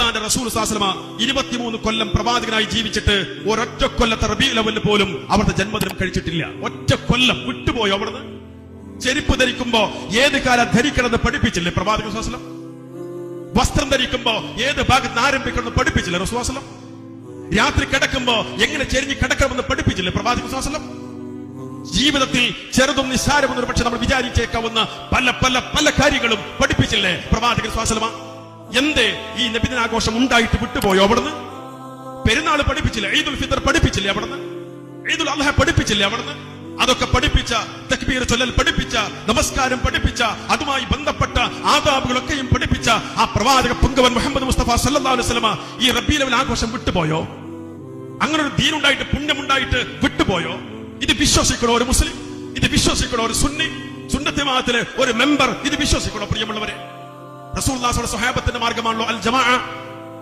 അള്ളാന്റെ റസൂൽ സ്വല്ലല്ലാഹു അലൈഹി വസല്ലം 23 കൊല്ലം പ്രവാചകനായി ജീവിച്ചിട്ട് ഒരൊറ്റ കൊല്ലത്തെ റബീഉൽ അവ്വൽ പോലും അവിടുത്തെ ജന്മദിനം കഴിച്ചിട്ടില്ല. ഒറ്റ കൊല്ലം വിട്ടുപോയോ അവിടുന്ന്? ചെരുപ്പ് ധരിക്കുമ്പോ ഏത് കാലം ധരിക്കണമെന്ന് പഠിപ്പിച്ചില്ലേ പ്രവാചകൻ സ്വല്ലല്ലാഹു അലൈഹി വസല്ലം? വസ്ത്രം ധരിക്കുമ്പോ ഏത് ഭാഗത്ത് ആരംഭിക്കണമെന്ന് പഠിപ്പിച്ചില്ലേ റസൂൽ സ്വല്ലല്ലാഹു അലൈഹി വസല്ലം? രാത്രി കിടക്കുമ്പോ എങ്ങനെ ചെരിഞ്ഞ് കിടക്കണമെന്ന് പഠിപ്പിച്ചില്ലേ പ്രവാചകൻ സ്വല്ലല്ലാഹു അലൈഹി വസല്ലം? ജീവിതത്തിൽ ചെറുതും നിസ്സാരമെന്ന് ഒരു പക്ഷെ നമ്മൾ വിചാരിച്ചേക്കാവുന്ന പല പല പല കാര്യങ്ങളും പഠിപ്പിച്ചില്ലേ പ്രവാചകൻ സ്വല്ലല്ലാഹു അലൈഹി വസല്ലം? എന്തേ ഈ നബിദിനാഘോഷം ഉണ്ടായിട്ട് വിട്ടുപോയോ അവിടുന്ന്? പെരുന്നാൾ പഠിപ്പിച്ചില്ലേ? ഈദുൽ ഫിത്ർ പഠിപ്പിച്ചില്ലേ അവിടുന്ന്? ഈദുൽ അദ്ഹ പഠിപ്പിച്ചില്ലേ അവിടുന്ന്? അതൊക്കെ പഠിപ്പിച്ച, തക്ബീർ ചൊല്ലൽ പഠിപ്പിച്ച, നമസ്കാരം പഠിപ്പിച്ച, അതുമായി ബന്ധപ്പെട്ട ആദാബുകളൊക്കെയും പഠിപ്പിച്ച ആ പ്രവാചക പുങ്കവൻ മുഹമ്മദ് മുസ്തഫ സല്ലല്ലാഹു അലൈഹി വസല്ലം ഈ റബീഉൽ അവ്വൽ ആഘോഷം വിട്ടുപോയോ? അങ്ങനെ ഒരു ദീനുണ്ടായിട്ട്, പുണ്യമുണ്ടായിട്ട് വിട്ടുപോയോ? ഇത് വിശ്വസിക്കണോ ഒരു മുസ്ലിം? ഇത് വിശ്വസിക്കണോ ഒരു സുന്നി? സുന്നത്ത് ജമാഅത്തിലെ ഒരു മെമ്പർ ഇത് വിശ്വസിക്കണോ? പ്രിയമുള്ളവരെ, റസൂലുള്ളാഹിയുടെ സ്വഹാബത്തിന്റെ മാർഗമാണല്ലോ അൽ ജമാഅ.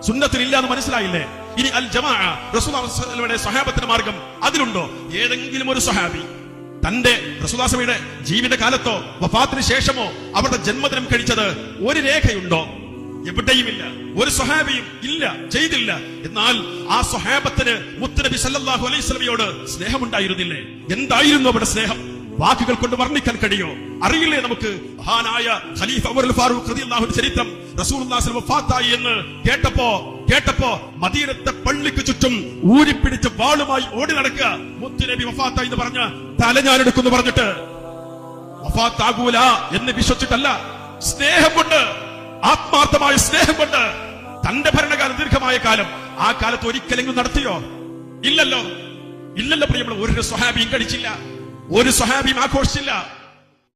സുന്നത്തിൽ ഇല്ല എന്ന് മനസ്സിലായില്ലേ? ഇനി അൽ ജമാഅ റസൂലുള്ളാഹിയുടെ സ്വഹാബത്തിന്റെ മാർഗം അതിലുണ്ടോ? ഏതെങ്കിലും ഒരു സ്വഹാബി തന്റെ റസൂലുള്ളാഹിയുടെ ജീവിതകാലത്തോ വഫാത്തിന് ശേഷമോ അവരുടെ ജന്മദിനം കഴിച്ചത് ഒരു രേഖയുണ്ടോ? എവിടെയുമില്ല. ഒരു സ്വഹാബിയും ഇല്ല, ചെയ്തില്ല. എന്നാൽ ആ സ്വഹാബത്തിന് മുത്തുനബി സല്ലല്ലാഹു അലൈഹി വസല്ലമയോട് സ്നേഹമുണ്ടായിരുന്നില്ലേ? എന്തായിരുന്നു അവിടെ സ്നേഹം? വാക്കുകൾ കൊണ്ട് വർണ്ണിക്കാൻ കഴിയോ? അറിയില്ലേ നമുക്ക്? മഹാനായ ഖലീഫ ഉമറുൽ ഫാറൂഖ് റളിയല്ലാഹു അൻഹു ചരിത്രം റസൂലുള്ളാഹി സ്വല്ലല്ലാഹു അലൈഹി വസല്ലം വഫാത്തായി എന്ന് കേട്ടപ്പോ മദീനത്തെ പള്ളിക്ക് ചുറ്റും ഊരിപ്പിടിച്ച് വാളുമായി ഓടി നടക്കുക. മുത്തുനബി വഫാത്തായി എന്ന് പറഞ്ഞ് തല ഞാനെടുക്കുന്നു പറഞ്ഞിട്ട് വഫാത്താകൂല എന്ന് വിശ്വസിച്ചിട്ടല്ല, സ്നേഹം കൊണ്ട്, ആത്മാർത്ഥമായ സ്നേഹം കൊണ്ട്. തന്റെ ഭരണകാലം ദീർഘമായ കാലം, ആ കാലത്ത് ഒരിക്കലെങ്കിലും നടത്തിയോ? ഇല്ലല്ലോ, ഇല്ലല്ലോ പ്രിയമുള്ള. ഒരു സ്വഹാബിയും കഴിച്ചില്ല, ഒരു സ്വഹാബിയും ആഘോഷിച്ചില്ല.